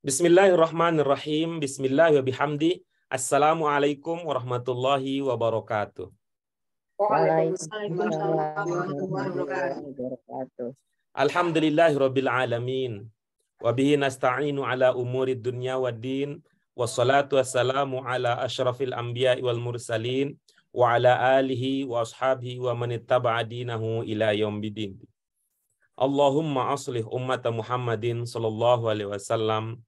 Bismillahirrahmanirrahim. Bismillahirrahmanirrahim. Assalamualaikum warahmatullahi wabarakatuh. Waalaikumsalam warahmatullahi wabarakatuh. Alhamdulillahirabbil alamin. Wa bihi nasta'inu ala umurid dunya waddin. Wassalatu wassalamu ala asyrafil anbiya'i wal mursalin wa ala alihi wa ashabihi wa man ittaba'a dinahu ila yaumiddin. Allahumma aslih ummata Muhammadin sallallahu alaihi wasallam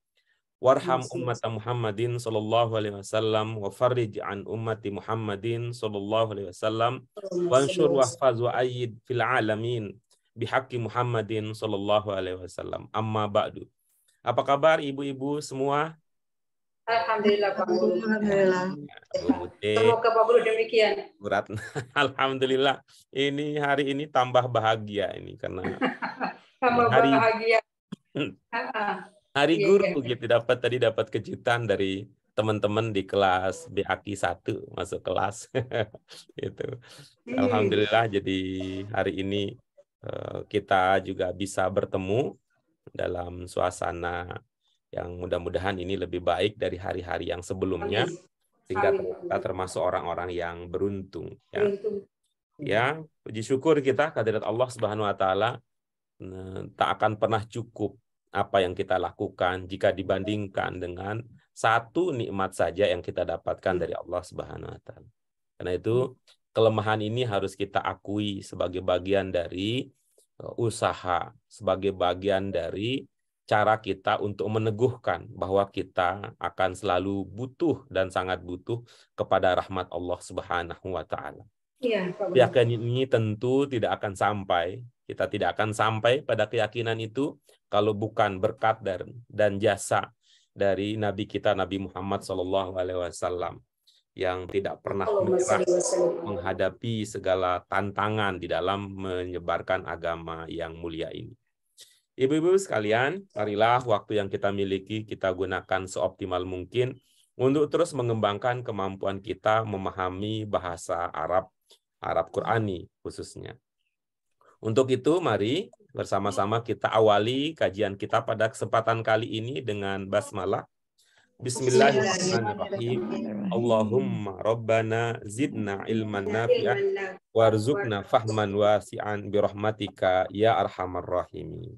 warham ummata Muhammadin sallallahu alaihi wasallam wa farrij an ummati Muhammadin sallallahu alaihi wasallam wansyur wahfaz wa ayyid fil alamin bihaqqi Muhammadin sallallahu alaihi wasallam. Amma ba'du. Apa kabar ibu-ibu semua? Alhamdulillah Pak Guru. Alhamdulillah. Semoga Pak Guru demikian. Berat. Alhamdulillah. Ini hari ini tambah bahagia ini karena Tambah hari bahagia. hari Iya, guru iya. gitu dapat kejutan dari teman-teman di kelas BAKI 1 masuk kelas. Gitu. Alhamdulillah jadi hari ini kita juga bisa bertemu dalam suasana yang mudah-mudahan ini lebih baik dari hari-hari yang sebelumnya, sehingga kita termasuk orang-orang yang beruntung. Ya, Beruntung. ya, puji syukur kita kehadirat Allah Subhanahu Wa Taala, tak akan pernah cukup apa yang kita lakukan jika dibandingkan dengan satu nikmat saja yang kita dapatkan dari Allah Subhanahu Wa Taala. Karena itu kelemahan ini harus kita akui sebagai bagian dari usaha, sebagai bagian dari cara kita untuk meneguhkan bahwa kita akan selalu butuh dan sangat butuh kepada rahmat Allah Subhanahu wa Ta'ala. Iya, Pak Guru. Keyakinan ini tentu tidak akan sampai, kita tidak akan sampai pada keyakinan itu kalau bukan berkat dan jasa dari Nabi kita Nabi Muhammad SAW yang tidak pernah menyerah menghadapi segala tantangan di dalam menyebarkan agama yang mulia ini. Ibu-ibu sekalian, marilah waktu yang kita miliki kita gunakan seoptimal mungkin untuk terus mengembangkan kemampuan kita memahami bahasa Arab Qurani khususnya. Untuk itu, mari bersama-sama kita awali kajian kita pada kesempatan kali ini dengan basmalah. Bismillahirrahmanirrahim. Allahumma rabbana zidna ilman nafi'ah warzuqna fahman wasi'an birahmatika ya arhamar rahimin.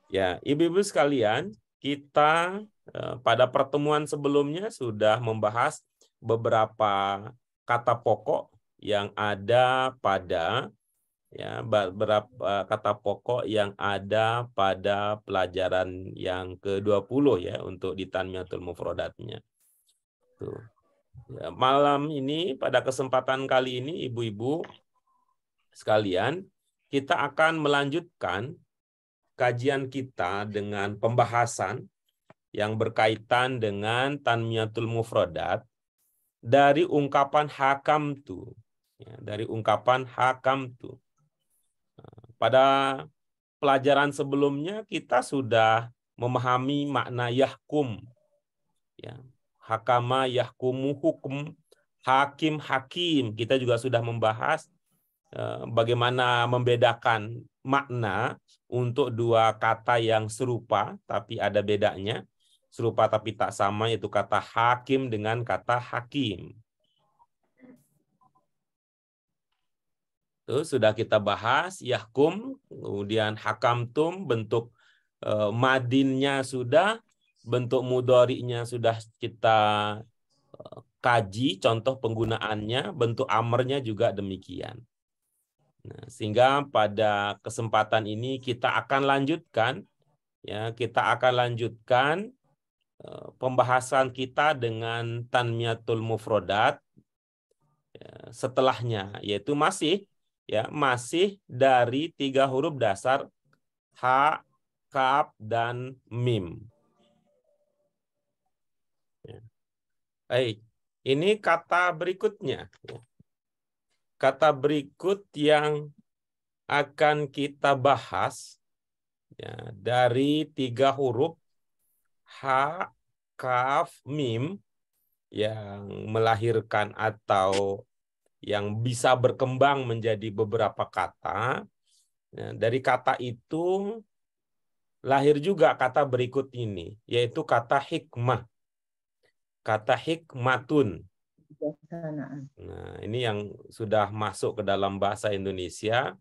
Ya, ibu-ibu sekalian, kita pada pertemuan sebelumnya sudah membahas beberapa kata pokok yang ada pada beberapa kata pokok yang ada pada pelajaran yang ke-20 ya untuk di Tanmiyatul Mufradatnya. Tuh. Ya, malam ini pada kesempatan kali ini ibu-ibu sekalian, kita akan melanjutkan kajian kita dengan pembahasan yang berkaitan dengan Tanmiyatul Mufradat dari ungkapan hakamtu. Ya, dari ungkapan hakamtu. Pada pelajaran sebelumnya kita sudah memahami makna yahkum. Ya, hakama yahkumu hukum, hakim hakim. Kita juga sudah membahas bagaimana membedakan makna untuk dua kata yang serupa tapi ada bedanya, serupa tapi tak sama, yaitu kata hakim dengan kata hakim. Itu sudah kita bahas yahkum, kemudian hakamtum, bentuk madinnya sudah, bentuk mudhari'nya sudah kita kaji contoh penggunaannya, bentuk amarnya juga demikian. Nah, sehingga pada kesempatan ini kita akan lanjutkan pembahasan kita dengan Tanmiyatul Mufradat setelahnya, yaitu masih dari 3 huruf dasar ha, kaf dan mim. Baik, ini kata berikutnya. Kata berikut yang akan kita bahas ya, dari 3 huruf ha, kaf, mim yang melahirkan atau yang bisa berkembang menjadi beberapa kata. Ya, dari kata itu lahir juga kata berikut ini, yaitu kata hikmah. Kata hikmatun. Kebijaksanaan. Nah, ini yang sudah masuk ke dalam bahasa Indonesia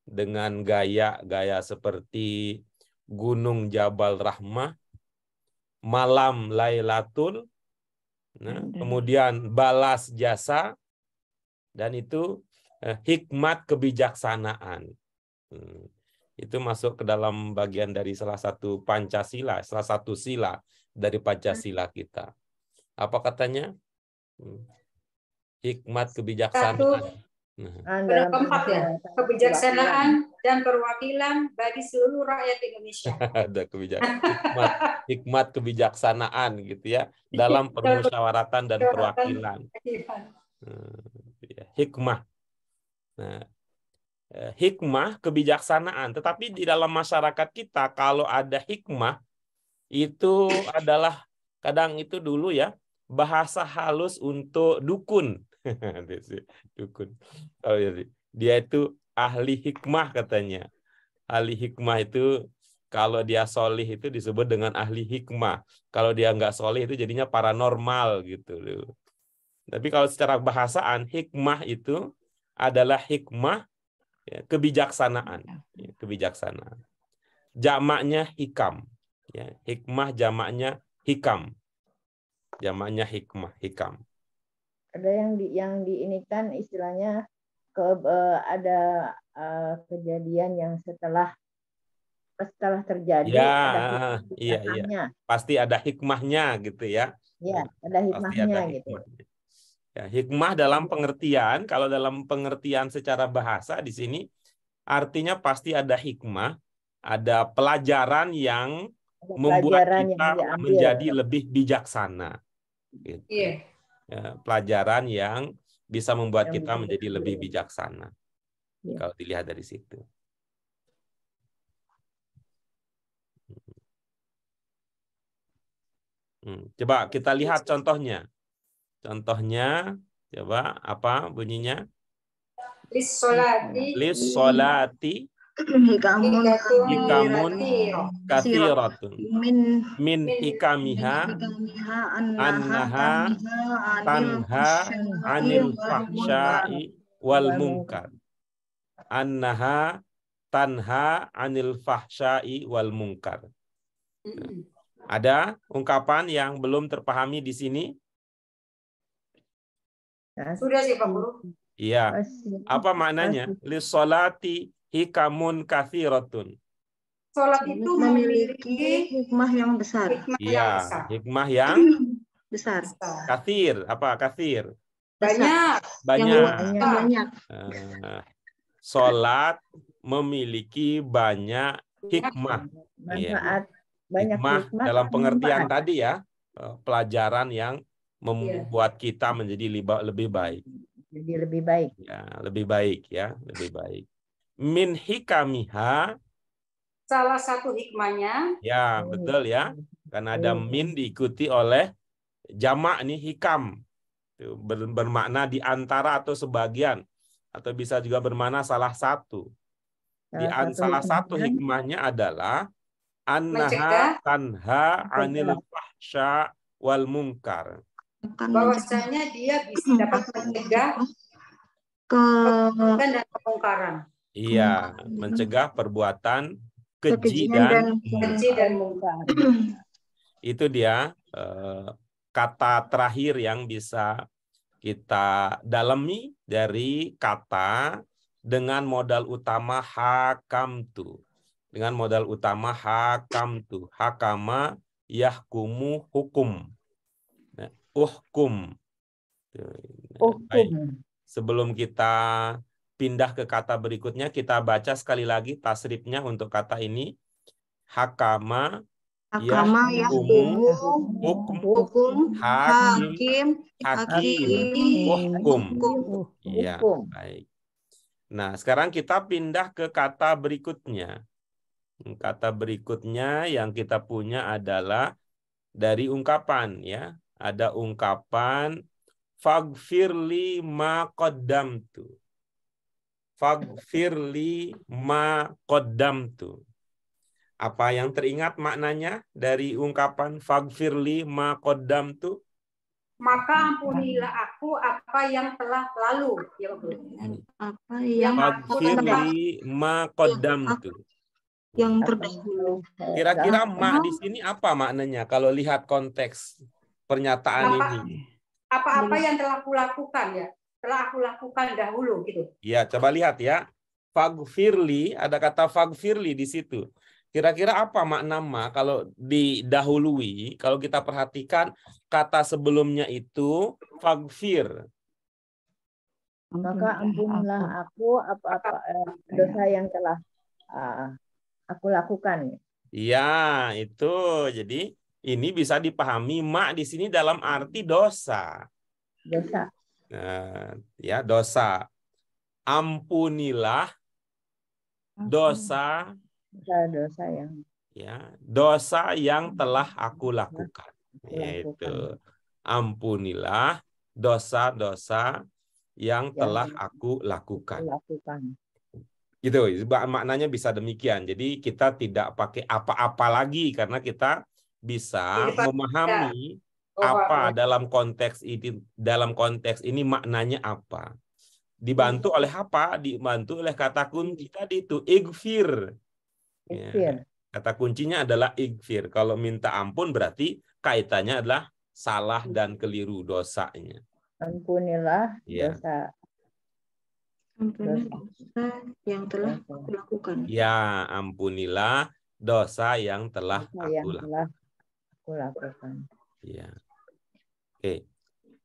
dengan gaya-gaya seperti Gunung Jabal Rahmah, Malam Lailatul, nah, kemudian balas jasa, dan itu hikmat kebijaksanaan. Itu masuk ke dalam bagian dari salah satu Pancasila, salah satu sila dari Pancasila kita. Apa katanya? Hikmat kebijaksanaan. Nah. Pada keempat ya, kebijaksanaan dan perwakilan bagi seluruh rakyat Indonesia. Ada hikmat kebijaksanaan gitu ya dalam permusyawaratan dan perwakilan. Hikmah. Nah, hikmah kebijaksanaan. Tetapi di dalam masyarakat kita kalau ada hikmah itu adalah kadang itu dulu ya bahasa halus untuk dukun. Dukun. Oh, dia itu ahli hikmah katanya. Ahli hikmah itu kalau dia solih itu disebut dengan ahli hikmah. Kalau dia nggak solih itu jadinya paranormal gitu. Tapi kalau secara bahasaan hikmah itu adalah hikmah ya, kebijaksanaan. Ya, kebijaksanaan. Jamaknya hikam. Ya, hikmah jamaknya hikam. Jamaknya hikmah, hikam. Ada yang diinikan istilahnya ada kejadian yang setelah terjadi ya, ada iya. Pasti ada hikmahnya gitu ya. Ya, ada hikmahnya gitu. Ya, hikmah dalam pengertian, kalau dalam pengertian secara bahasa di sini artinya pasti ada hikmah, ada pelajaran yang membuat kita menjadi lebih bijaksana. Gitu. Iya. Ya, pelajaran yang bisa membuat kita menjadi lebih bijaksana. Ya. Kalau dilihat dari situ. Coba kita lihat contohnya. Contohnya, coba apa bunyinya? Lis solati. Lis solati. Hikamun kathiratun. Min hikamiha annaha tanha anil fahsya'i wal munkar. Annaha tanha anil fahsya'i wal munkar. Ada ungkapan yang belum terpahami di sini? Sudah sih Pak Guru. Iya. Apa maknanya? Lis solati hikamun kathiratun. Salat itu memiliki hikmah yang besar. Iya, hikmah yang besar. kathir. Apa kathir? Banyak. Banyak. Salat memiliki banyak hikmah. Manfaat. Banyak hikmah dalam pengertian tadi ya, pelajaran yang membuat kita menjadi lebih baik. Jadi lebih baik. Ya, lebih baik ya, lebih baik. Min hikamiha. Salah satu hikmahnya. Ya, betul ya. Karena ada min diikuti oleh jamak nih hikam. Bermakna di antara atau sebagian. Atau bisa juga bermakna salah satu. Salah satu hikmahnya adalah annaha tanha anil fahsya wal munkar. Bahwasanya dia bisa dapat mencegah keburukan dan kemungkaran. Iya, mencegah perbuatan keji dan mungkar. Itu dia kata terakhir yang bisa kita dalami dari kata dengan modal utama hakamtu. Dengan modal utama hakamtu. Hakama yahkumu hukum. Uhkum. Baik. Sebelum kita pindah ke kata berikutnya, kita baca sekali lagi tasrifnya untuk kata ini. Hakama yahkumu hukum hakim uhkum. Iya, baik. Nah, sekarang kita pindah ke kata berikutnya. Kata berikutnya yang kita punya adalah dari ungkapan ya. Ada ungkapan faghfirli ma qaddamtu. Faghfirli ma qaddamtu. Apa yang teringat maknanya dari ungkapan faghfirli ma qaddamtu? Maka ampunilah aku apa yang telah lalu. Ya, Bu. Apa yang Faghfirli ma qaddamtu. yang terdahulu. Kira-kira ma di sini apa maknanya kalau lihat konteks pernyataan ini? Apa-apa yang telah aku lakukan ya. Telah aku lakukan dahulu gitu. Ya, coba lihat ya. Faghfirli, ada kata faghfirli di situ. Kira-kira apa makna ma kalau didahului? Kalau kita perhatikan kata sebelumnya itu faghfir. Maka ampunilah aku apa dosa yang telah aku lakukan. Ya, itu. Jadi ini bisa dipahami ma di sini dalam arti dosa. Dosa. Nah, ya, dosa. Ampunilah dosa dosa yang telah aku lakukan. Yaitu ampunilah dosa-dosa yang telah aku lakukan. Gitu, maknanya bisa demikian. Jadi kita tidak pakai apa-apa lagi karena kita bisa memahami apa dalam konteks ini maknanya apa. Dibantu oleh apa? Dibantu oleh kata kunci tadi itu igfir. Ya. Kata kuncinya adalah igfir. Kalau minta ampun berarti kaitannya adalah salah dan keliru dosanya. Ampunilah Ya. dosa. Ampunilah dosa yang telah aku lakukan. Ya, ampunilah dosa yang telah aku lakukan. Ya. Oke.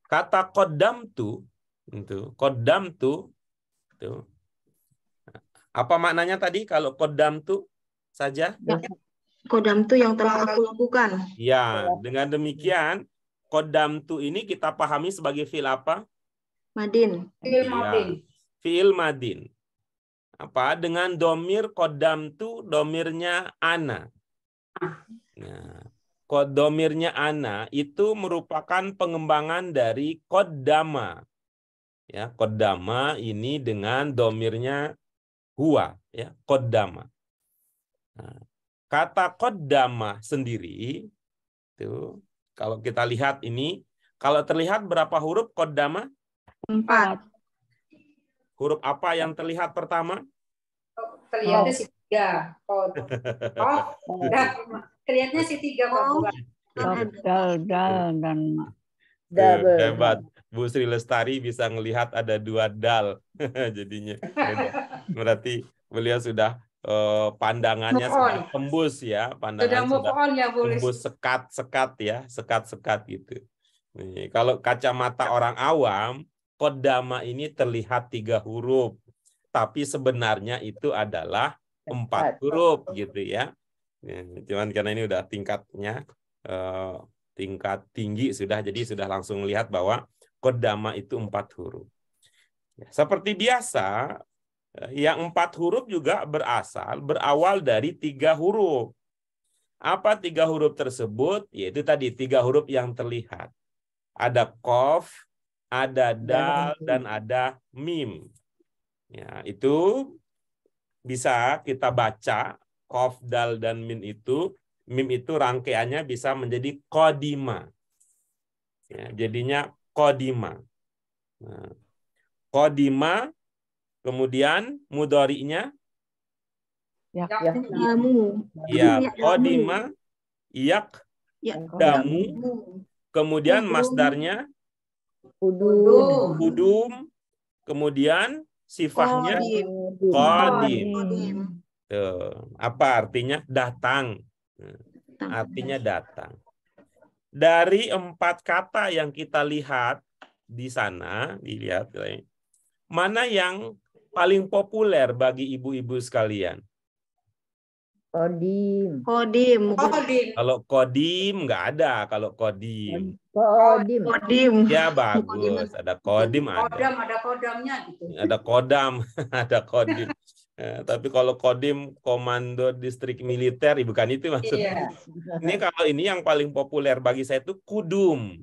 Kata qaddamtu itu qaddamtu itu apa maknanya tadi kalau qaddamtu saja? Qaddamtu yang telah aku lakukan. Ya, dengan demikian qaddamtu ini kita pahami sebagai fi'il apa? Madin. Fi'il madin. Fi'il madin. Apa? Dengan domir qaddamtu, domirnya ana. Nah, domirnya ana itu merupakan pengembangan dari qaddama. Ya, qaddama ini dengan domirnya huwa, ya, qaddama. Nah, kata qaddama sendiri itu kalau kita lihat ini, kalau terlihat berapa huruf qaddama? 4. Huruf apa yang terlihat pertama? Terlihatnya si 3. Terlihatnya si 3 Dal dan hebat. Bu Sri Lestari bisa ngelihat ada 2 dal jadinya. Berarti beliau sudah pandangannya sudah tembus ya, pandangan sudah tembus sekat-sekat ya, sekat-sekat gitu. Nih, kalau kacamata orang awam, qaddama ini terlihat 3 huruf, tapi sebenarnya itu adalah 4 huruf gitu ya. Cuman karena ini udah tingkatnya tingkat tinggi sudah, jadi sudah langsung lihat bahwa qaddama itu 4 huruf. Ya, seperti biasa, yang 4 huruf juga berawal dari 3 huruf. Apa 3 huruf tersebut? Yaitu tadi 3 huruf yang terlihat. Ada qaf, ada dal, dan ada mim. Ya, itu bisa kita baca qaf, dal, dan mim itu. Mim itu rangkaiannya bisa menjadi qadima. Ya, jadinya qadima. Nah, qadima, kemudian mudhari'nya Yaqdamu. ya qadima yaqdamu, kemudian masdarnya qudum, kemudian sifatnya qadim. Apa artinya? Datang. Artinya datang. Dari 4 kata yang kita lihat di sana, dilihat mana yang paling populer bagi ibu-ibu sekalian? Kodim. Kalau kodim nggak ada. Kalau kodim. Ya bagus. Ada kodim ada. Ada kodamnya gitu. Ada kodam, ada kodim. Tapi kalau kodim komando distrik militer, bukan itu maksudnya. Iya. Ini kalau ini yang paling populer bagi saya itu kudum,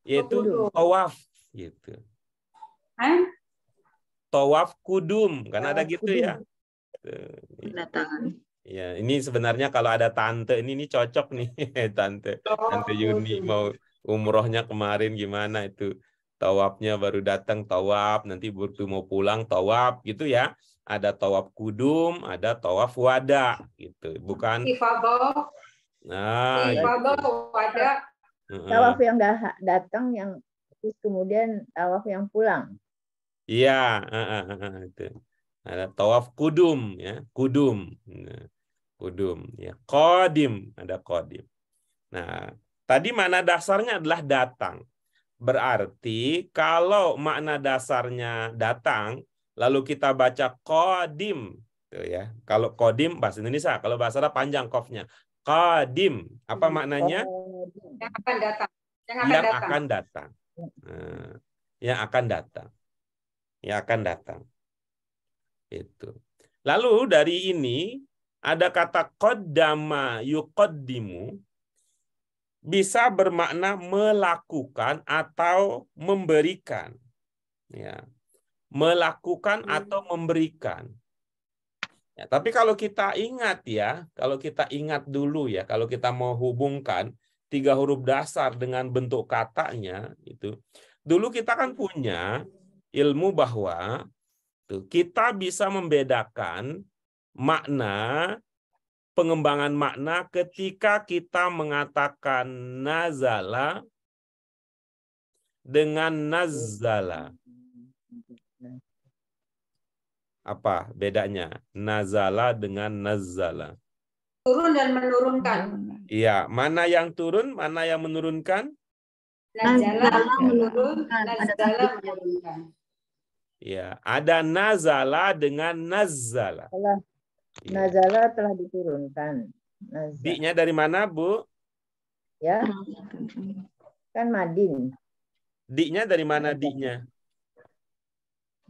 yaitu tawaf gitu. Tawaf kudum, kan ada gitu ya. Kedatangan. Ya, ini sebenarnya kalau ada tante ini cocok nih, tante Yuni mau umrohnya kemarin gimana itu, tawafnya baru datang tawaf, nanti waktu mau pulang tawaf gitu ya. Ada tawaf kudum, ada tawaf wada gitu, bukan? Ifadah, Nah, ifadah, wada. Tawaf yang datang, yang terus kemudian tawaf yang pulang. Iya, itu. Ada tawaf kudum ya, kudum. Nah, kudum ya, qadim, ada qadim. Nah, tadi makna dasarnya adalah datang. Berarti kalau makna dasarnya datang, lalu kita baca qadim, tuh ya. Kalau qadim bahasa Indonesia, kalau bahasa Arab panjang qafnya. Qadim, apa maknanya? Yang akan datang. Yang akan datang. Nah, yang akan datang. Yang akan datang. Itu. Lalu dari ini ada kata qaddama yuqaddimu, bisa bermakna melakukan atau memberikan. Ya. Melakukan atau memberikan. Ya, tapi kalau kita ingat ya, kalau kita ingat dulu ya, kalau kita mau hubungkan 3 huruf dasar dengan bentuk katanya itu. Dulu kita kan punya ilmu bahwa kita bisa membedakan makna, pengembangan makna ketika kita mengatakan nazala dengan nazzala. Apa bedanya? Nazala dengan nazzala. Turun dan menurunkan. Iya, mana yang turun, mana yang menurunkan? Nazala menurun, nazala menurunkan. Ya, ada nazala dengan nazzala. Nazala telah diturunkan. Di-nya dari mana, Bu? Ya, kan madin. Di-nya dari mana di-nya?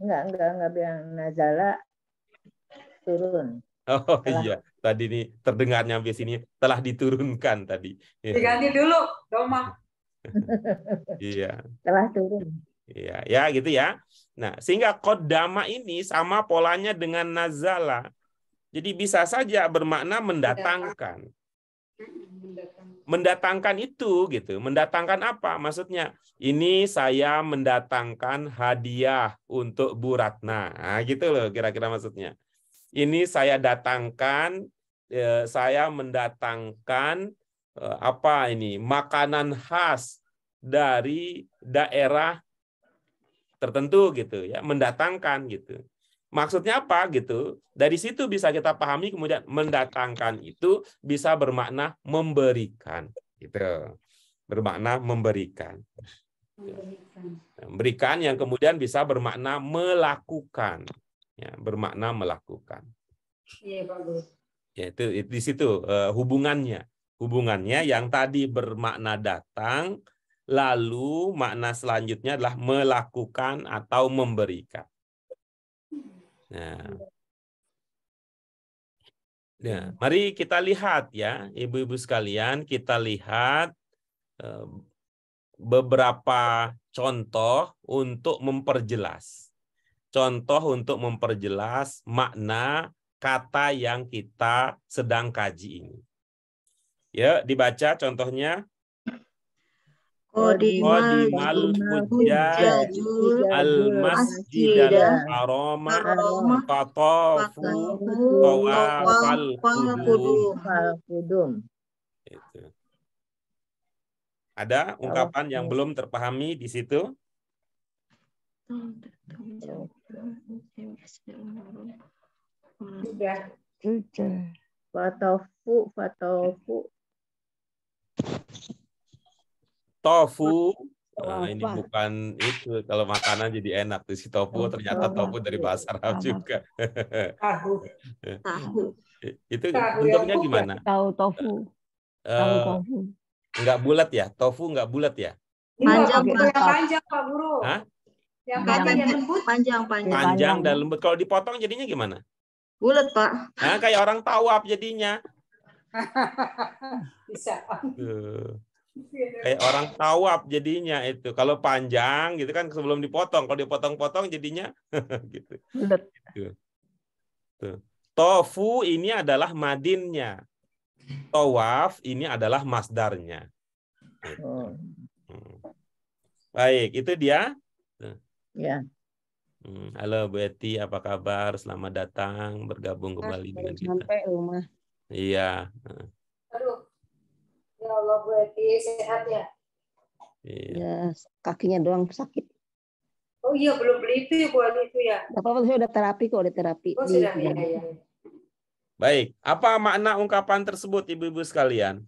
Enggak bilang nazala turun. Oh iya, tadi nih terdengarnya sampai sini telah diturunkan tadi. Diganti dulu, Doma. Iya. Telah turun. Iya, ya gitu ya. Nah, sehingga qaddama ini sama polanya dengan nazala. Jadi bisa saja bermakna mendatangkan. Mendatangkan itu gitu. Mendatangkan apa? Maksudnya, ini saya mendatangkan hadiah untuk Bu Ratna. Nah, gitu loh kira-kira maksudnya. Ini saya datangkan, saya mendatangkan apa ini? Makanan khas dari daerah tertentu gitu ya, mendatangkan gitu. Maksudnya apa gitu? Dari situ bisa kita pahami, kemudian mendatangkan itu bisa bermakna memberikan gitu. Bermakna memberikan. Memberikan yang kemudian bisa bermakna melakukan. Ya, bermakna melakukan. Iya, bagus. Ya, itu di situ hubungannya. Hubungannya yang tadi bermakna datang, lalu makna selanjutnya adalah melakukan atau memberikan. Nah, mari kita lihat ya, ibu-ibu sekalian, kita lihat beberapa contoh untuk memperjelas. Contoh untuk memperjelas makna kata yang kita sedang kaji ini. Ya, dibaca contohnya. Qadimal hujjaju al-masjidal harama fatafu tawafal qudum. Ada ungkapan yang belum terpahami di situ? Sudah. Fatafu. Tofu, nah, ini bukan itu. Kalau makanan jadi enak tuh si tofu, ternyata tofu dari bahasa Arab juga. Tahu. Itu bentuknya gimana? Tahu tofu. Tahu tofu. Enggak bulat ya? Tofu enggak bulat ya? Panjang, yang panjang, Pak Guru. Hah? Yang panjang dan lembut. Panjang. Panjang dan lembut. Kalau dipotong jadinya gimana? Bulat, Pak. Nah, kayak orang tawaf jadinya. Bisa. Kayak orang tawaf jadinya itu. Kalau panjang gitu kan sebelum dipotong. Kalau dipotong-potong jadinya gitu. Bulat. Gitu. Tofu ini adalah madinnya. Tawaf ini adalah masdarnya. Oh, Baik, itu dia. ya. Halo Bu Eti, apa kabar? Selamat datang bergabung kembali dengan kita. Sampai rumah. Iya. Aduh, ya Allah Bu Eti, sehat ya? Iya. Ya, kakinya doang sakit. Oh iya, belum beli itu ya buat itu ya? Gak apa-apa, saya udah terapi kok, udah terapi. Oh sudah, ya, ya. Baik, apa makna ungkapan tersebut Ibu-ibu sekalian?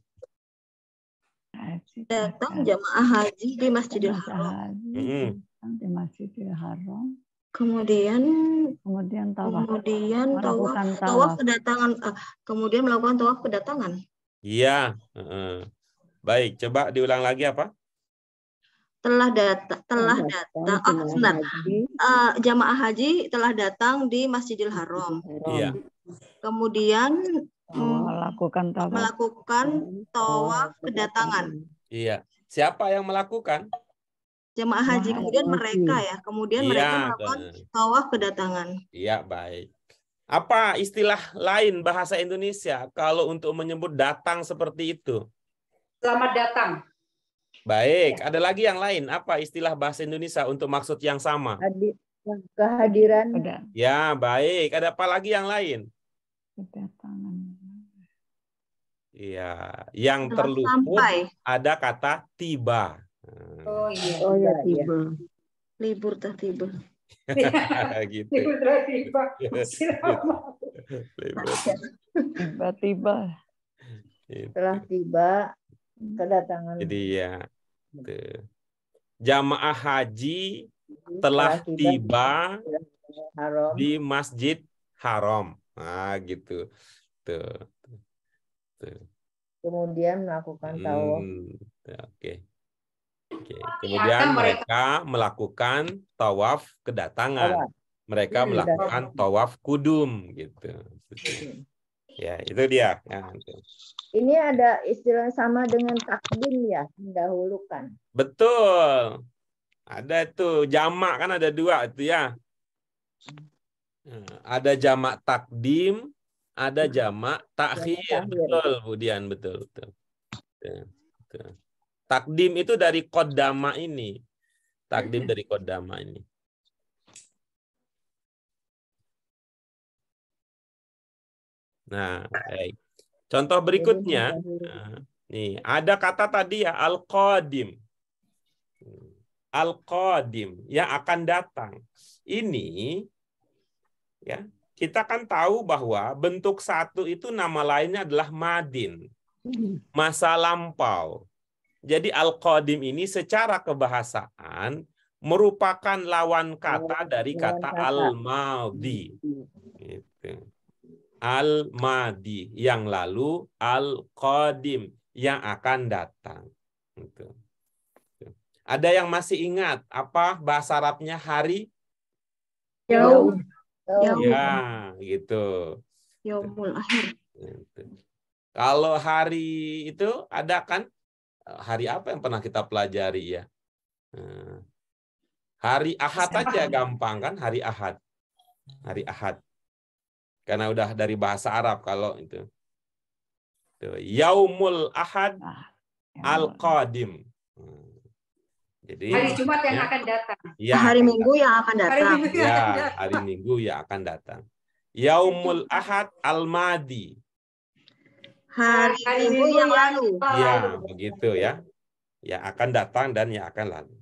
Datang jamaah haji di Masjidil Haram. Di Masjidil Haram. Kemudian Tawaf. Melakukan tawaf kedatangan. Kemudian melakukan tawaf kedatangan. Iya. Baik, coba diulang lagi apa? Telah datang. Sebentar. Jamaah haji telah datang di Masjidil Haram. Iya. Kemudian Melakukan tawaf kedatangan. Iya. Siapa yang melakukan? Jamaah haji. Kemudian mereka ya. Kemudian mereka melakukan tawaf kedatangan. Iya, baik. Apa istilah lain bahasa Indonesia kalau untuk menyebut datang seperti itu? Selamat datang. Baik, ada lagi yang lain. Apa istilah bahasa Indonesia untuk maksud yang sama? Kehadiran. Ya, baik. Ada apa lagi yang lain? Kedatangan. Iya, yang Telah terluput sampai. ada kata tiba. Oh iya. Oh ya, tiba. Libur tak tiba. Gitu. Libur telah tiba. Selamat. Tiba-tiba. Setelah tiba, kedatangan. Jadi ya, tuh. Jamaah haji telah tiba Haram. di Masjid Haram. Nah, gitu. Tuh. Kemudian melakukan tawaf. Oke. Kemudian mereka melakukan tawaf kedatangan. Mereka melakukan tawaf kudum gitu. Ya, itu dia. Ya. Ini ada istilah sama dengan takdim ya, mendahulukan. Betul. Ada itu jamak kan ada dua itu ya. Ada jamak takdim, ada jamak takhir. Betul, Budian, betul. Takdim itu dari kodama ini. Takdim dari kodama ini. Nah, baik. Contoh berikutnya, nih ada kata tadi ya al-qadim. Al-qadim yang akan datang. Ini ya, kita kan tahu bahwa bentuk satu itu nama lainnya adalah madin. Masa lampau. Jadi al-qadim ini secara kebahasaan merupakan lawan kata dari kata al-madhi. Gitu. Al-madi yang lalu, al-qadim yang akan datang. Gitu. Ada yang masih ingat apa bahasa Arabnya hari? Yaum. Ya, gitu. Yaumul akhir. Kalau hari itu ada kan hari apa yang pernah kita pelajari ya? Hari Ahad aja gampang kan, hari Ahad. Hari Ahad. Karena udah dari bahasa Arab kalau itu. Yaumul Ahad al-Qadim. Jadi hari Jumat yang akan datang. Ya, hari Minggu yang akan datang. Hari Minggu yang akan datang. Yaumul Ahad al-Madi. Hari Minggu yang lalu. Ya, begitu ya. Ya akan datang dan yang akan lalu.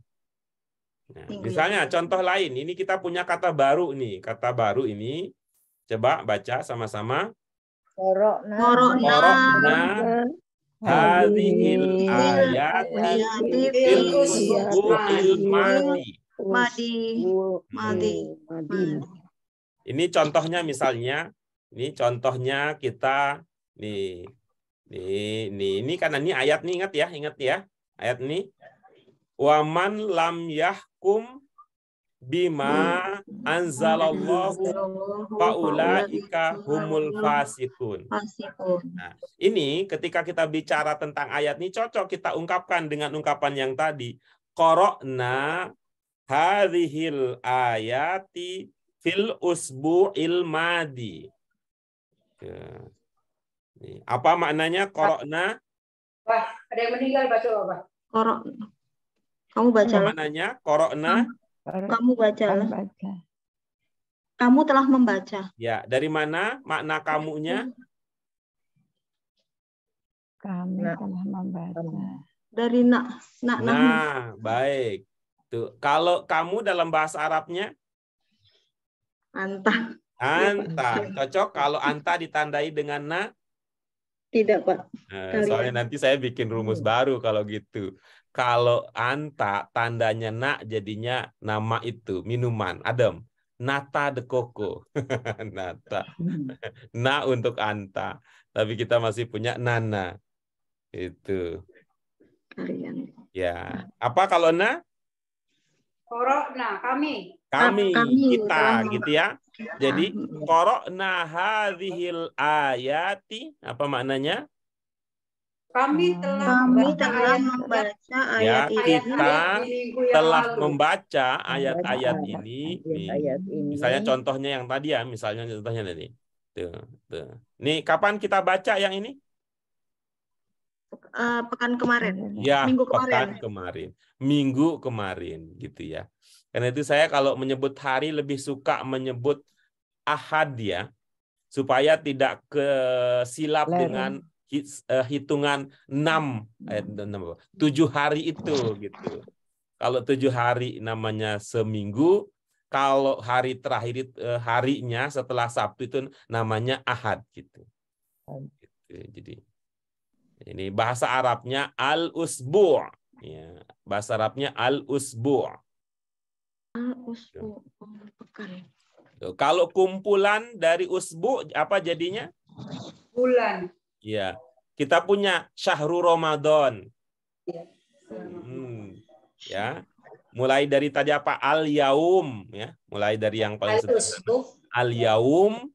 Nah, misalnya contoh lain, ini kita punya kata baru nih. Kata baru ini coba baca sama-sama. Qara'na hadhil ayati fil usbu'il madi. Ini contohnya misalnya, ini contohnya kita ini karena ini ayat nih ingat ya. Ayat ini waman lam yahkum bima anzalallahu faulaika humul fasikun. Nah, ini ketika kita bicara tentang ayat ini cocok kita ungkapkan dengan ungkapan yang tadi. Qara'na hadhil ayati fil usbu'il madi. Ya. Nih, apa maknanya korokna? Wah, ada yang meninggal, baca apa? Korok. Kamu Apa bacalah. maknanya korokna? Kamu bacalah. Baca. Kamu telah membaca. Ya, dari mana makna kamunya? Kami Nah. telah membaca. Dari nak namu. Nah, baik. Tuh, kalau kamu dalam bahasa Arabnya Anta. anta. Cocok kalau anta ditandai dengan na? Tidak, Pak. Soalnya nanti saya bikin rumus baru kalau gitu. Kalau anta tandanya na jadinya nama itu minuman. Adem. Nata de coco. Nata. Na untuk anta. Tapi kita masih punya nana. Itu. Kalian. Ya. Apa kalau na? Korokna, kami. Kami, kita telah gitu ya. Jadi qara'na hadhil ayati, apa maknanya? Kami telah Kami membaca telah ayat membaca Ya, ayat ini kita di minggu yang telah lalu. membaca ayat-ayat ini. Ayat ini. Misalnya contohnya yang tadi ya, misalnya contohnya tadi. Tuh, tuh. Nih, kapan kita baca yang ini? pekan kemarin. Ya, Minggu pekan kemarin. kemarin. Minggu kemarin gitu ya. Karena itu saya kalau menyebut hari lebih suka menyebut ahad ya. Supaya tidak kesilap dengan hitungan 7 hari itu gitu. Kalau 7 hari namanya seminggu, kalau hari terakhir harinya setelah Sabtu itu namanya ahad gitu. Jadi ini bahasa Arabnya al-usbu'. Ya, bahasa Arabnya al-usbu'. Al-usbu, pekan. Kalau kumpulan dari usbu apa jadinya? Bulan. Ya, kita punya Syahrul Ramadan. Ya, mulai dari tadi apa? Al-yaum, ya, mulai dari yang paling sederhana. Al-yaum,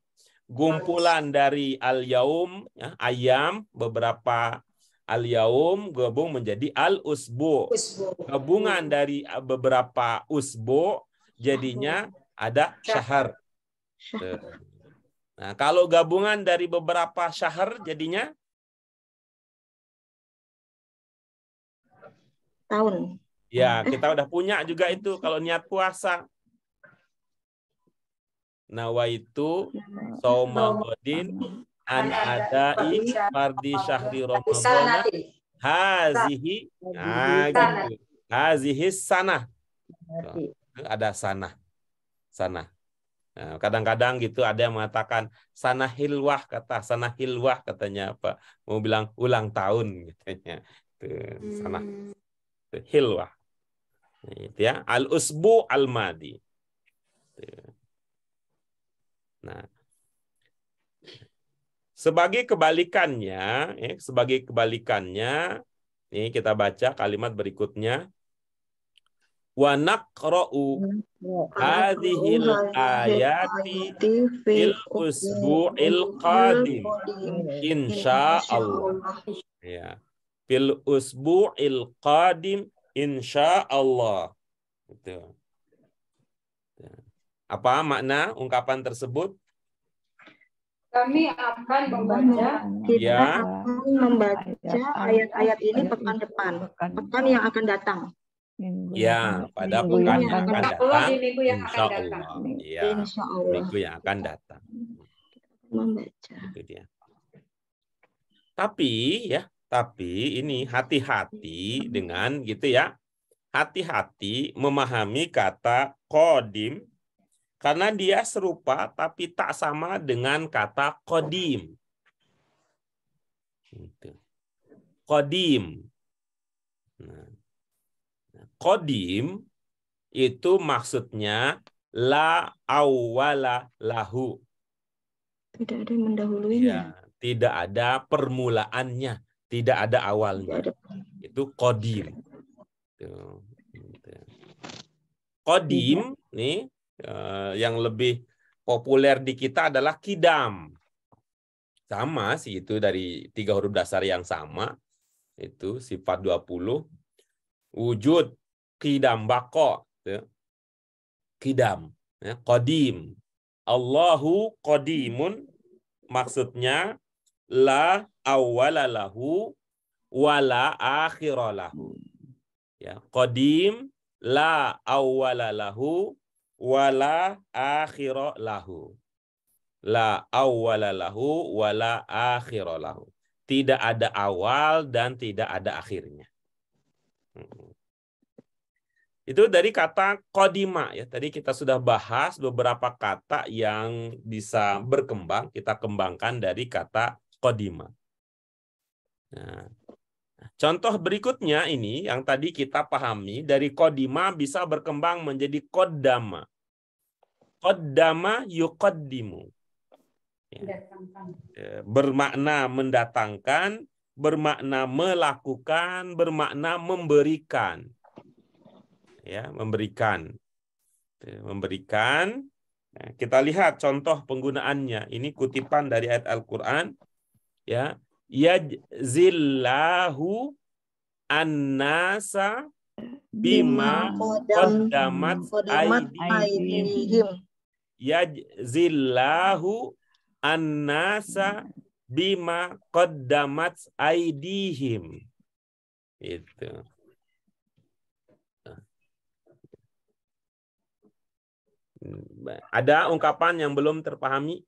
kumpulan dari al-yaum, ya, ayam, beberapa al-yaum gabung menjadi al-usbu. Gabungan dari beberapa usbu jadinya ada syahr. Nah, kalau gabungan dari beberapa syahr jadinya tahun. ya, kita udah punya juga itu kalau niat puasa. Nawaitu shauma ghadin an adai fardi syahri ramadhana hazihi. Nah, gitu. Hazihi sanah. Ada sanah. Sanah. Nah, kadang-kadang gitu ada yang mengatakan sanah hilwah, kata sanah hilwah katanya apa? Mau bilang ulang tahun katanya. Sanah hilwah. Itu ya, al-usbu al-madi. Nah, sebagai kebalikannya, ini kita baca kalimat berikutnya. Wa naqra'u hadhil ayati fil usbu'il qadim insyaallah. Ya. Fil usbu'il qadim insyaallah. Itu. Apa makna ungkapan tersebut? Kami akan membaca. Kita akan membaca ayat-ayat ini pekan depan, pekan yang akan datang. Ya, pada pekan yang akan datang, insya Allah. Ya, minggu yang akan datang. Membaca. Itu dia. Tapi ini hati-hati dengan gitu ya. Hati-hati memahami kata qadim karena dia serupa tapi tak sama dengan kata qadim. Qadim. Nah, qadim itu maksudnya la awwala lahu. Tidak ada yang mendahuluinya. Ya, tidak ada permulaannya, tidak ada awalnya. Itu qadim. Qadim nih yang lebih populer di kita adalah kidam. Sama sih itu dari 3 huruf dasar yang sama. Itu sifat 20. Wujud qidam bako. Qidam. Ya, qadim. Allahu qadimun. maksudnya la awwala lahu wala akhira lahu. Ya, qadim la awwala lahu wala akhira lahu. La awwala lahu wala akhira lahu. Tidak ada awal dan tidak ada akhirnya. Itu dari kata qadima ya. Tadi kita sudah bahas beberapa kata yang bisa berkembang, kita kembangkan dari kata qadima. Nah, contoh berikutnya ini yang tadi kita pahami dari qadima bisa berkembang menjadi qaddama. Qaddama yuqaddimu. Ya. Bermakna mendatangkan, bermakna melakukan, bermakna memberikan. Ya, memberikan. Memberikan. Nah, kita lihat contoh penggunaannya. Ini kutipan dari ayat Al-Qur'an. Ya, yajzillahu an-nasa bima qaddamat aydihim. Yajzillahu an-nasa bima qaddamat aydihim. Itu. Ada ungkapan yang belum terpahami?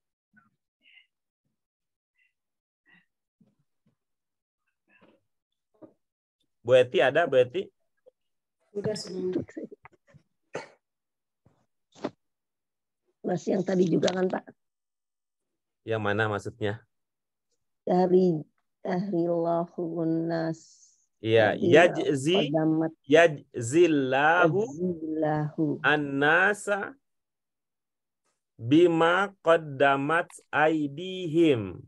Bu Eti ada, Bu Eti? Sudah semua. Mas yang tadi juga kan Pak? Yang mana maksudnya? Dari tahrilahun nas. Iya, yajzillahu an-nasa bima qaddamat aydihim.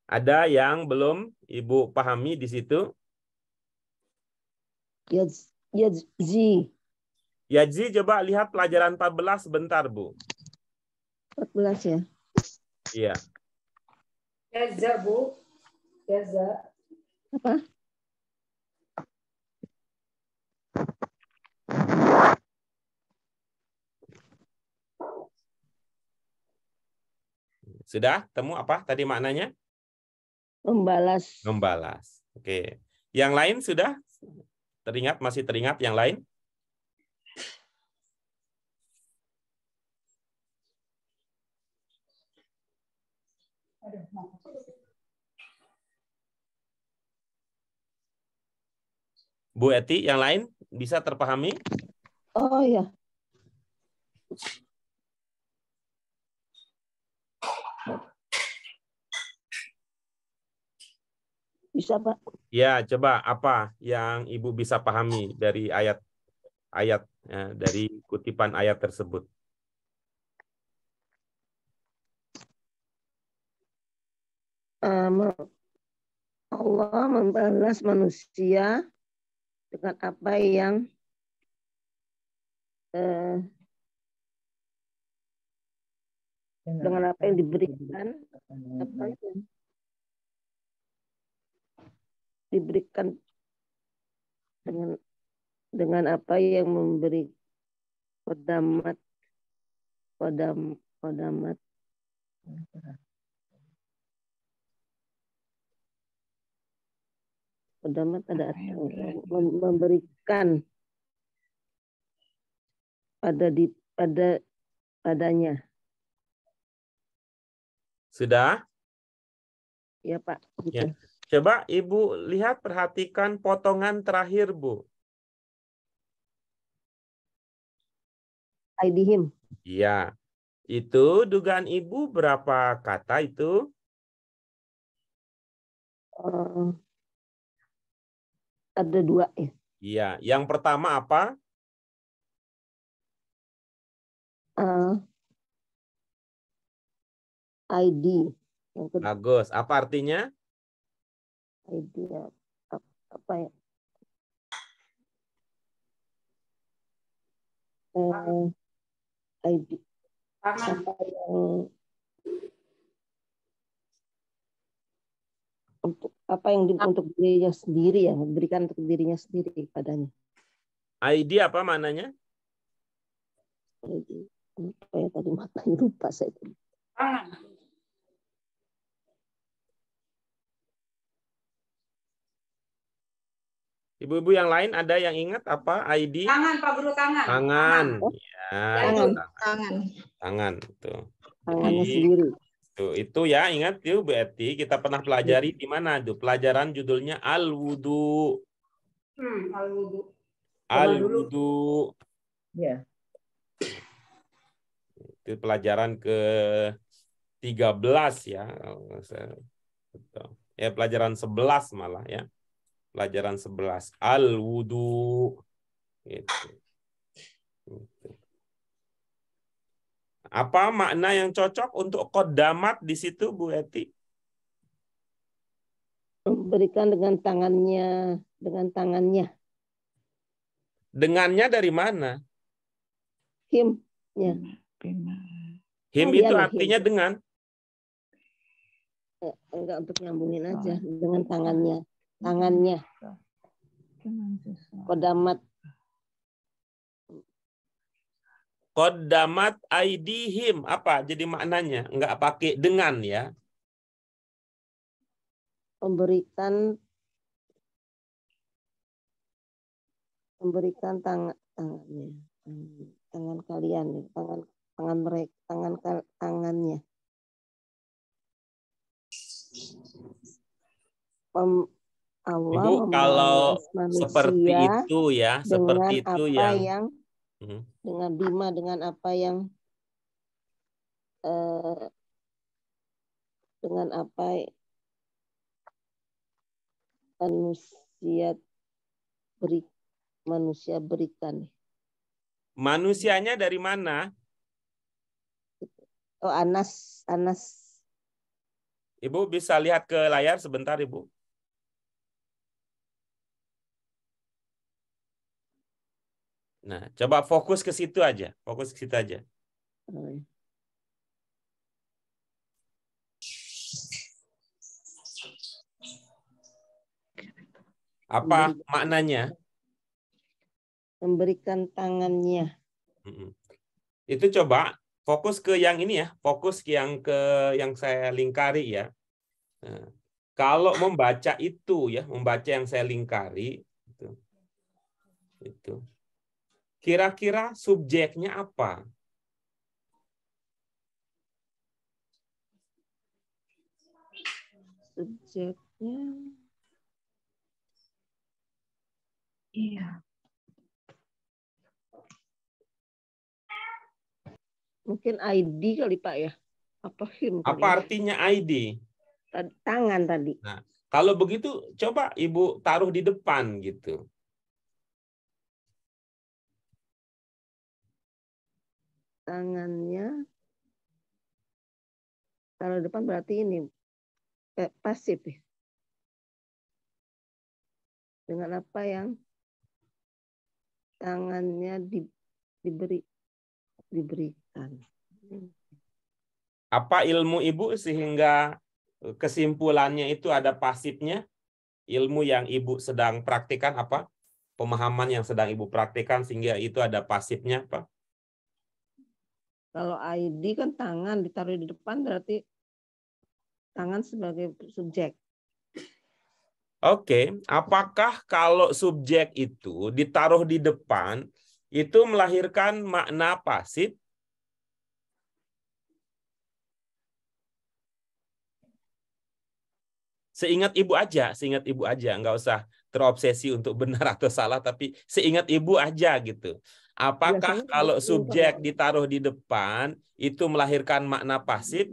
Ada yang belum Ibu pahami di situ? Yajzi. Yajzi, coba lihat pelajaran 14 sebentar, Bu. 14 ya? Iya. Jaza, Bu. Jaza. Apa? Sudah temu apa tadi maknanya? Membalas. Membalas. Oke. Yang lain sudah teringat, masih teringat yang lain? Bu Eti, yang lain bisa terpahami? Oh ya. Bisa Pak? Ya, coba apa yang Ibu bisa pahami dari ayat-ayat dari kutipan ayat tersebut? Allah membalas manusia dengan apa yang dengan apa yang diberikan, apa yang diberikan dengan apa yang memberi qaddamat ada memberikan padanya. Sudah? Ya Pak. Gitu. Ya. Coba Ibu lihat, perhatikan potongan terakhir, Bu. Aidihim. Iya. Itu dugaan Ibu berapa kata itu? Ada 2 ya. Iya. Yang pertama apa? ID. Bagus. Apa artinya? ID apa ya? ID apa yang untuk dirinya sendiri ya, memberikan untuk dirinya sendiri padanya. ID apa maknanya? Apa ya tadi makanya lupa saya. Tangan. Ibu-ibu yang lain ada yang ingat apa ID? Tangan, Pak Guru, tangan. Tangan. Ya, Jantung. Tangan. tangan tuh. Tangannya Jadi, sendiri. itu ya, ingat yuk Bu Eti, kita pernah pelajari di mana tuh? Pelajaran judulnya Al-Wudu. Al-wudu. Al-Wudu. Ya. Itu pelajaran ke-13 ya. Ya, pelajaran 11 malah ya. Pelajaran 11 Al-Wudu. Gitu. Apa makna yang cocok untuk qaddamat di situ, Bu Eti? Memberikan dengan tangannya, dengan tangannya. Dengannya dari mana? Himnya. Him Oh, itu iya, artinya him. dengan. Enggak, untuk nyambungin aja dengan tangannya. Tangannya. Kodamat. Qaddamat aidihim. Apa jadi maknanya? Enggak pakai dengan ya. Memberikan tangannya. Tangan kalian, tangan mereka, tangannya. Allah Ibu, kalau manusia seperti itu ya, seperti itu yang dengan apa yang dengan apa manusia berikan. Manusianya dari mana? Oh, Anas. Ibu bisa lihat ke layar sebentar, Ibu. Nah, coba fokus ke situ aja. Fokus ke situ aja. Apa maknanya? Memberikan tangannya. Itu coba fokus ke yang ini ya. Fokus yang saya lingkari ya. Nah, kalau membaca itu ya, membaca yang saya lingkari itu. Kira-kira subjeknya apa? Subjeknya iya. Mungkin ID kali Pak ya. Apa him? Apa artinya ID? Tangan tadi. Nah, kalau begitu coba Ibu taruh di depan gitu. Tangannya taruh depan berarti ini pasif ya. Dengan apa yang tangannya diberikan. Apa ilmu Ibu sehingga kesimpulannya itu ada pasifnya? Ilmu yang Ibu sedang praktikkan apa? Pemahaman yang sedang Ibu praktikkan sehingga itu ada pasifnya apa? Kalau ID kan tangan ditaruh di depan berarti tangan sebagai subjek. Oke, apakah kalau subjek itu ditaruh di depan itu melahirkan makna pasif? Seingat Ibu aja, nggak usah terobsesi untuk benar atau salah, tapi seingat Ibu aja gitu. Apakah kalau subjek ditaruh di depan itu melahirkan makna pasif?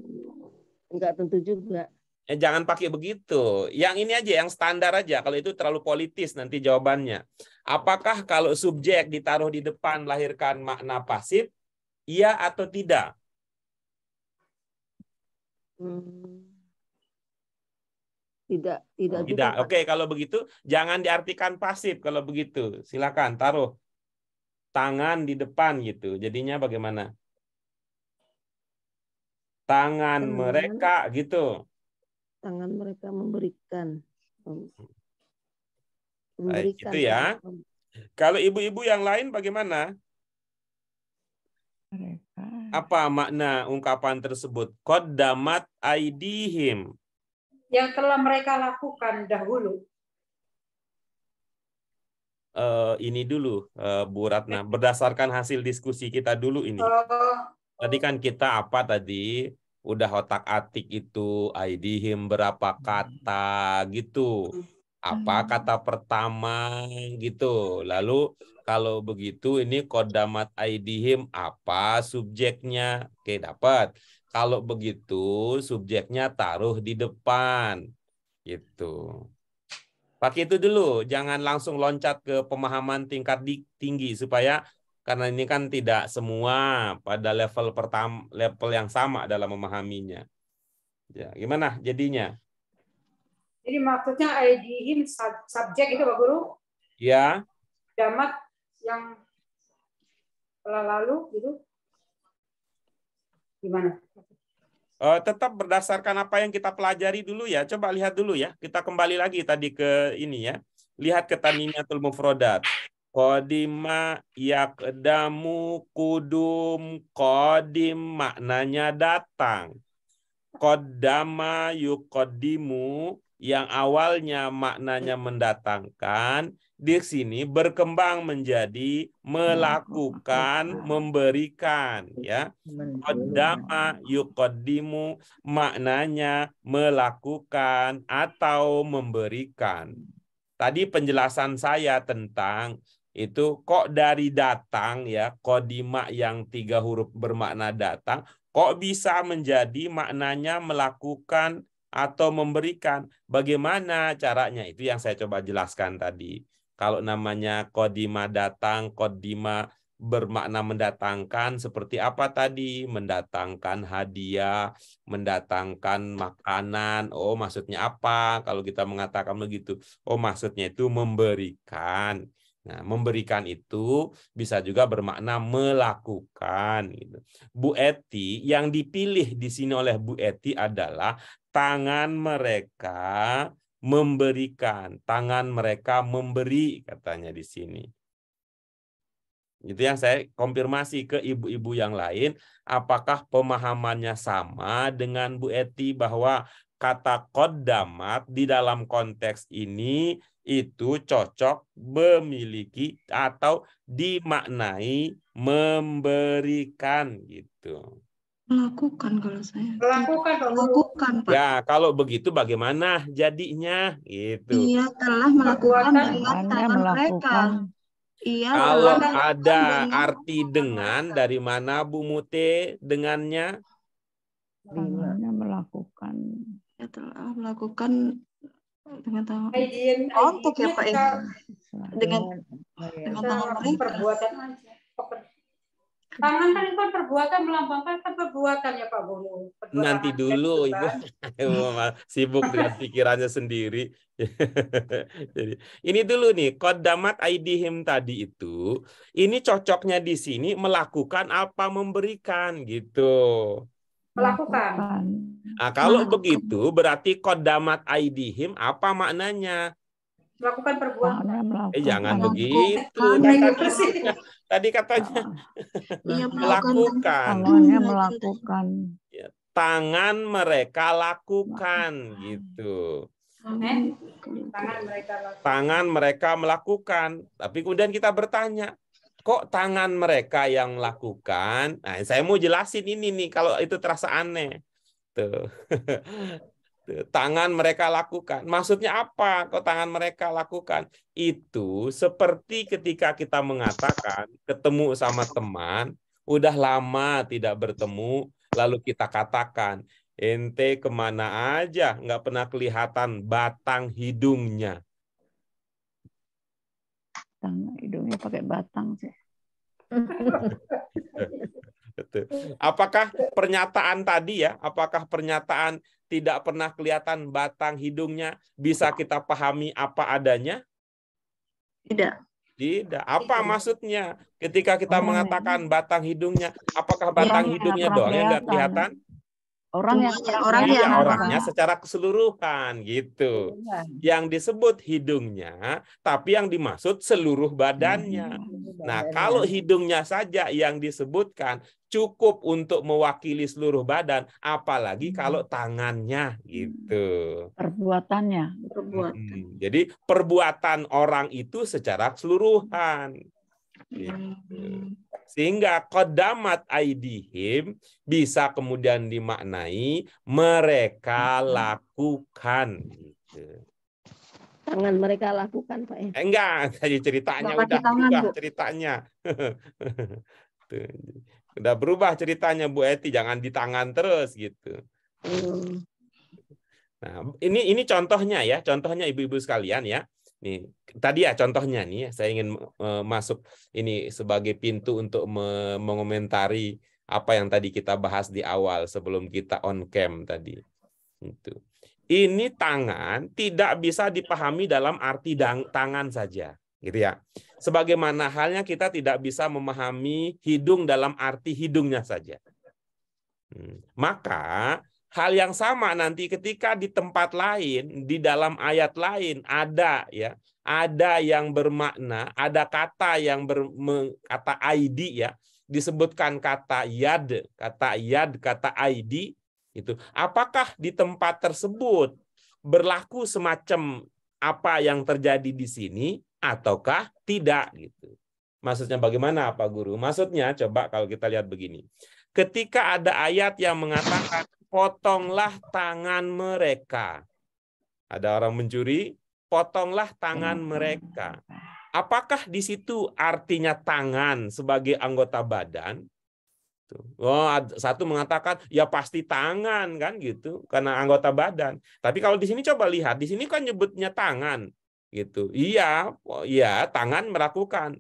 Enggak tentu juga. Jangan pakai begitu. Yang ini aja, yang standar aja. Kalau itu terlalu politis nanti jawabannya. Apakah kalau subjek ditaruh di depan melahirkan makna pasif? Iya atau tidak? Tidak. Oke, kalau begitu jangan diartikan pasif kalau begitu. Silakan taruh tangan di depan gitu. Jadinya bagaimana? Tangan mereka gitu. Tangan mereka memberikan. Baik, itu ya. Kalau ibu-ibu yang lain bagaimana? Mereka Apa makna ungkapan tersebut? Qaddamat aidihim. Yang telah mereka lakukan dahulu. Ini dulu, Bu Ratna, berdasarkan hasil diskusi kita dulu ini. Tadi kan kita apa tadi? Udah otak-atik itu, aidihim berapa kata gitu. Apa kata pertama gitu. Lalu kalau begitu ini qaddamat aidihim apa subjeknya? Oke, dapat. Kalau begitu subjeknya taruh di depan. Gitu. Pakai itu dulu, jangan langsung loncat ke pemahaman tingkat tinggi supaya karena ini kan tidak semua pada level pertama, level yang sama dalam memahaminya. Ya, gimana jadinya? Jadi maksudnya aidihim subjek itu Pak Guru? Ya. Damat yang telah lalu gitu. Gimana? Tetap berdasarkan apa yang kita pelajari dulu ya. Coba lihat dulu ya. Kita kembali lagi tadi ke ini ya. Lihat ke tanimiyatul mufrodat. Qadima yaqdamu kudum qadim maknanya datang. Qaddama yuqaddimu yang awalnya maknanya mendatangkan di sini berkembang menjadi melakukan, memberikan ya. Qaddama yuqaddimu maknanya melakukan atau memberikan. Tadi penjelasan saya tentang itu kok dari datang ya, qadima yang 3 huruf bermakna datang, kok bisa menjadi maknanya melakukan atau memberikan. Bagaimana caranya? Itu yang saya coba jelaskan tadi. Kalau namanya qadima datang, qadima bermakna mendatangkan, seperti apa tadi? Mendatangkan hadiah, mendatangkan makanan. Oh, maksudnya apa? Kalau kita mengatakan begitu. Oh, maksudnya itu memberikan. Nah, memberikan itu bisa juga bermakna melakukan. Gitu. Bu Eti, yang dipilih di sini oleh Bu Eti adalah tangan mereka memberikan, tangan mereka memberi, katanya di sini. Itu yang saya konfirmasi ke ibu-ibu yang lain, apakah pemahamannya sama dengan Bu Eti bahwa kata qaddamat di dalam konteks ini itu cocok memiliki atau dimaknai memberikan gitu. Melakukan kalau saya. Melakukan, Pak. Ya, kalau begitu bagaimana jadinya gitu. Iya, telah melakukan dengan tangan mereka. Iya, kalau ada arti dengan dari mana Bu Mute dengannya? Tangannya melakukan. Ya, telah melakukan dengan tangan. Untuk ya Pak ya. Dengan tangan mereka. Perbuatan aja. Tangan kan itu perbuatan, melambangkan kan perbuatan ya Pak Guru. Nanti dulu Ibu sibuk dengan pikirannya sendiri. Jadi ini dulu nih qaddamat aidihim tadi itu, ini cocoknya di sini melakukan apa memberikan gitu. Melakukan. Nah, kalau begitu berarti qaddamat aidihim apa maknanya? Melakukan perbuatan. Jangan begitu. Tadi katanya melakukan. Melakukan. Tangan mereka lakukan gitu. Tangan mereka melakukan. Tapi kemudian kita bertanya, kok tangan mereka yang melakukan? Nah, saya mau jelasin ini nih kalau itu terasa aneh. Tuh. Tangan mereka lakukan. Maksudnya apa? Kok tangan mereka lakukan? Itu seperti ketika kita mengatakan ketemu sama teman, udah lama tidak bertemu, lalu kita katakan, ente kemana aja? Nggak pernah kelihatan batang hidungnya. Batang hidungnya pakai batang sih. Apakah pernyataan tadi ya? Apakah pernyataan tidak pernah kelihatan batang hidungnya bisa kita pahami apa adanya? Tidak. Tidak. Apa maksudnya ketika kita mengatakan batang hidungnya? Apakah batang hidungnya doang yang nggak kelihatan? orangnya secara keseluruhan gitu. Yang disebut hidungnya, tapi yang dimaksud seluruh badannya. Nah, kalau hidungnya saja yang disebutkan cukup untuk mewakili seluruh badan, apalagi kalau tangannya gitu. Perbuatannya. Jadi perbuatan orang itu secara keseluruhan. Gitu. Sehingga qaddamat aidihim bisa kemudian dimaknai mereka lakukan. Gitu. Tangan mereka lakukan, Pak. Enggak, tadi ceritanya udah berubah ceritanya. Udah berubah ceritanya Bu Eti, jangan di tangan terus gitu. Nah, ini contohnya ya, contohnya ibu-ibu sekalian ya. Nih, tadi ya contohnya nih, saya ingin masuk ini sebagai pintu untuk mengomentari apa yang tadi kita bahas di awal sebelum kita on cam tadi. Itu. Ini tangan tidak bisa dipahami dalam arti tangan saja, gitu ya. Sebagaimana halnya kita tidak bisa memahami hidung dalam arti hidungnya saja. Maka hal yang sama nanti ketika di tempat lain, di dalam ayat lain ada ya, ada yang bermakna, ada kata yang kata ID ya, disebutkan kata yad, kata ID itu. Apakah di tempat tersebut berlaku semacam apa yang terjadi di sini ataukah tidak gitu. Maksudnya bagaimana Pak Guru? Maksudnya coba kalau kita lihat begini. Ketika ada ayat yang mengatakan potonglah tangan mereka. Ada orang mencuri, potonglah tangan mereka. Apakah di situ artinya tangan sebagai anggota badan? Oh, satu mengatakan ya pasti tangan kan gitu, karena anggota badan. Tapi kalau di sini coba lihat, di sini kan nyebutnya tangan gitu. Iya, ya tangan melakukan.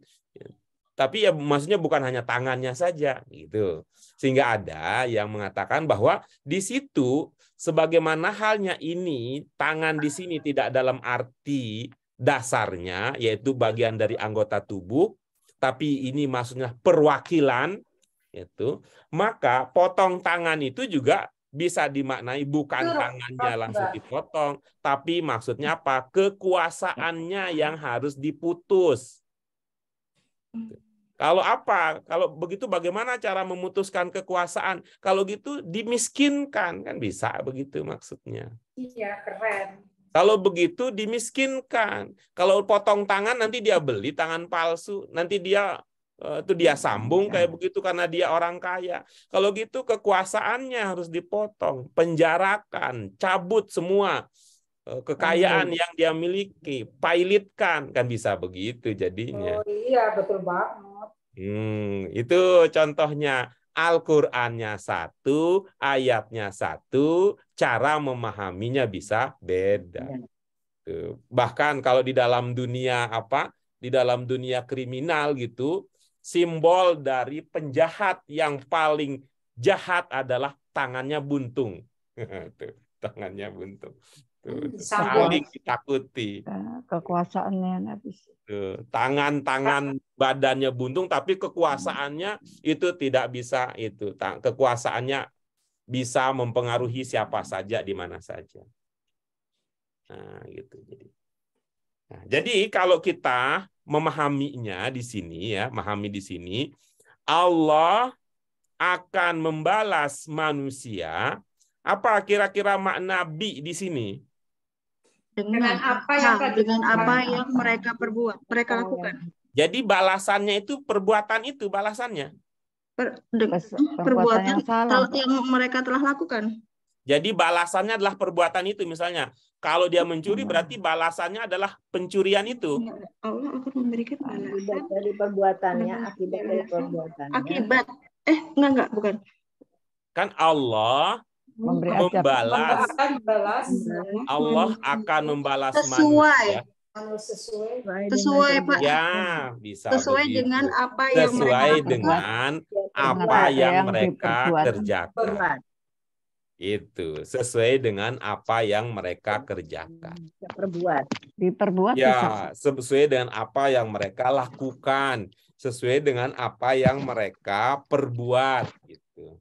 Tapi ya maksudnya bukan hanya tangannya saja gitu. Sehingga ada yang mengatakan bahwa di situ sebagaimana halnya ini tangan di sini tidak dalam arti dasarnya yaitu bagian dari anggota tubuh, tapi ini maksudnya perwakilan itu, maka potong tangan itu juga bisa dimaknai bukan tangannya langsung dipotong, tapi maksudnya apa? Kekuasaannya yang harus diputus. Kalau apa? Kalau begitu bagaimana cara memutuskan kekuasaan? Kalau gitu dimiskinkan, kan bisa begitu maksudnya. Iya, keren. Kalau begitu dimiskinkan. Kalau potong tangan nanti dia beli tangan palsu, nanti dia sambung kayak begitu karena dia orang kaya. Kalau gitu kekuasaannya harus dipotong, penjarakan, cabut semua kekayaan yang dia miliki, pilotkan, kan bisa begitu jadinya. Oh iya, betul banget. Itu contohnya. Al-Qur'annya satu, ayatnya satu, cara memahaminya bisa beda. Bahkan kalau di dalam dunia di dalam dunia kriminal gitu, simbol dari penjahat yang paling jahat adalah tangannya buntung. Tangannya buntung. Paling ditakuti. Kekuasaannya habis. Tangan badannya buntung tapi kekuasaannya itu tidak bisa itu. Kekuasaannya bisa mempengaruhi siapa saja di mana saja. Nah, gitu. Jadi kalau kita memahaminya di sini ya, memahami di sini Allah akan membalas manusia. Apa kira-kira makna bi di sini? Dengan apa yang mereka perbuat, mereka lakukan. Jadi balasannya itu perbuatan itu balasannya. Perbuatan yang salah yang mereka telah lakukan. Jadi balasannya adalah perbuatan itu. Misalnya kalau dia mencuri berarti balasannya adalah pencurian itu. Allah akan memberikan akibat dari perbuatannya, akibat dari perbuatannya. Akibat. Enggak, bukan. Kan Allah membalas. Allah akan membalas manusia. Sesuai Pak. Ya, bisa sesuai begitu. Dengan apa yang mereka kerjakan. Itu sesuai dengan apa yang mereka kerjakan. Diperbuat. Ya, sesuai dengan apa yang mereka lakukan, sesuai dengan apa yang mereka perbuat gitu.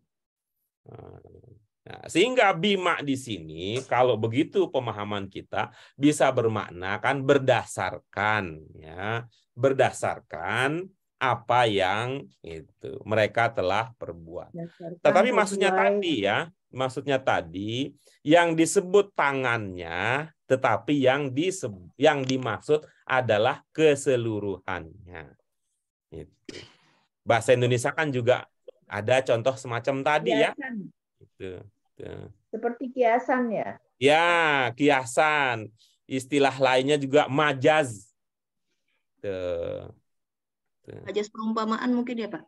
Nah, sehingga bima di sini kalau begitu pemahaman kita bisa bermakna kan berdasarkan ya, berdasarkan apa yang itu mereka telah perbuat. Tetapi maksudnya tadi ya, maksudnya tadi yang disebut tangannya, tetapi yang dimaksud adalah keseluruhannya. Itu. Bahasa Indonesia kan juga ada contoh semacam tadi ya. Itu. Seperti kiasan ya? Ya, kiasan. Istilah lainnya juga majaz. Majaz perumpamaan mungkin ya Pak?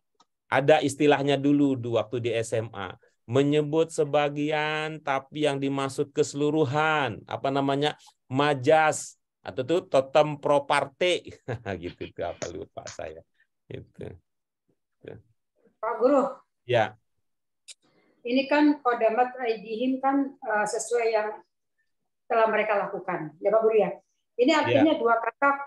Ada istilahnya dulu waktu di SMA. Menyebut sebagian tapi yang dimaksud keseluruhan. Apa namanya? Majaz. Atau itu totem proparte. Gitu itu apa lupa saya. Itu. Pak Guru. Ya. Ini kan qadamat aidihim kan sesuai yang telah mereka lakukan, ya Pak Guru ya. Ini artinya dua kata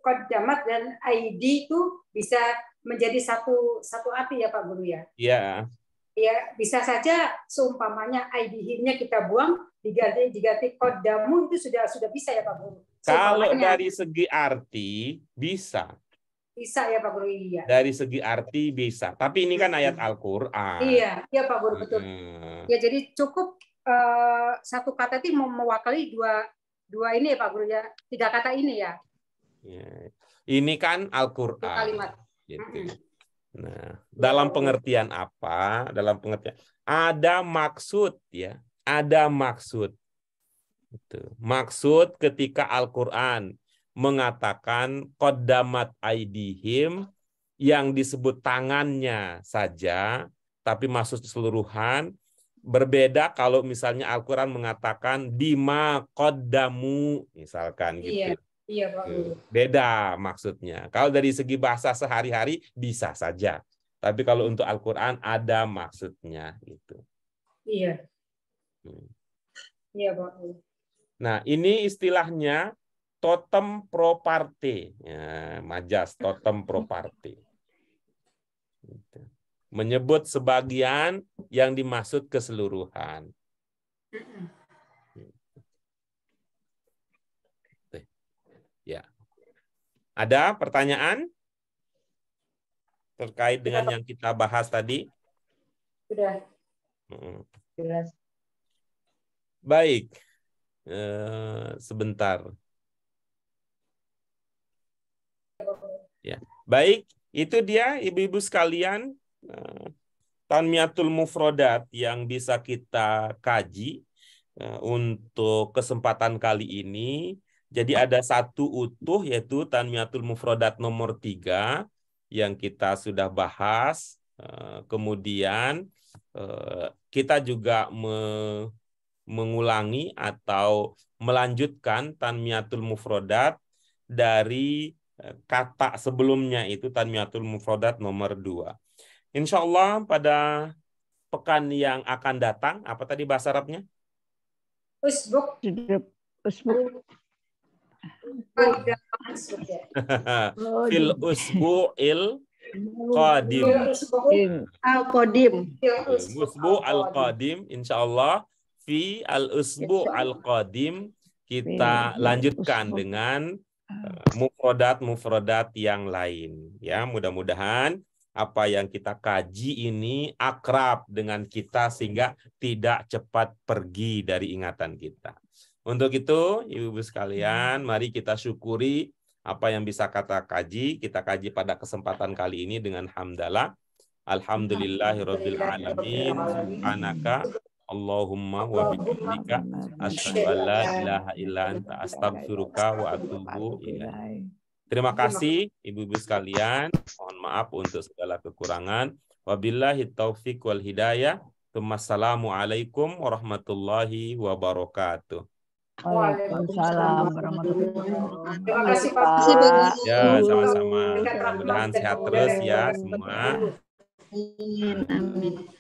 qadamat dan aidi itu bisa menjadi satu arti ya Pak Guru ya. Iya. Ya bisa saja seumpamanya aidihimnya kita buang diganti qadamu itu sudah bisa ya Pak Guru. Kalau dari segi arti bisa. Bisa ya Pak Guru, iya. Dari segi arti bisa. Tapi ini kan ayat Al-Qur'an. Iya Pak Guru, betul. Ya jadi cukup satu kata itu mewakili dua ini ya Pak Guru ya. 3 kata ini ya. Ini kan Al-Qur'an. Kalimat. Gitu. Nah, dalam pengertian apa? Dalam pengertian ada maksud ya. Ada maksud. Maksud ketika Al-Qur'an mengatakan qaddamat aidihim yang disebut tangannya saja, tapi maksud keseluruhan. Berbeda kalau misalnya Al-Quran mengatakan bima qaddamu, misalkan gitu. Iya, Pak Guru. Beda maksudnya. Kalau dari segi bahasa sehari-hari bisa saja. Tapi kalau untuk Al-Quran ada maksudnya gitu. Iya. Iya, Pak Guru. Nah, ini istilahnya totem proparte, ya, majaz totem proparte. Menyebut sebagian yang dimaksud keseluruhan. Ya. Ada pertanyaan terkait dengan yang kita bahas tadi? Sudah. Jelas. Baik. Sebentar. Ya, baik, itu dia ibu-ibu sekalian tanmiyatul mufrodat yang bisa kita kaji untuk kesempatan kali ini. Jadi ada satu utuh yaitu tanmiyatul mufrodat nomor 3 yang kita sudah bahas. Kemudian kita juga mengulangi atau melanjutkan tanmiyatul mufrodat dari kata sebelumnya itu tanmiyatul mufrodat nomor 2. Insya Allah pada pekan yang akan datang, apa tadi bahasa Arabnya? Usbuk. Fil usbu'il qadim. Al-Qadim. Usbu' al-qadim, insya Allah fi al-usbu' al-qadim kita lanjutkan dengan mufrodat yang lain. Ya, mudah-mudahan apa yang kita kaji ini akrab dengan kita sehingga tidak cepat pergi dari ingatan kita. Untuk itu, ibu-ibu sekalian, mari kita syukuri apa yang bisa kita kaji pada kesempatan kali ini dengan hamdalah. Alhamdulillahirabbil alamin. Subhanaka Allahumma wa bihamdika asyhadu an la ilaha illa anta astaghfiruka wa atubu ilaik. Terima kasih ibu-ibu sekalian. Mohon maaf untuk segala kekurangan. Wabillahi taufik wal hidayah. Wassalamualaikum warahmatullahi wabarakatuh. Waalaikumsalam warahmatullahi wabarakatuh. Terima kasih Pak. Ya, sama-sama. Mudah-mudahan sehat terus ya semua. Amin.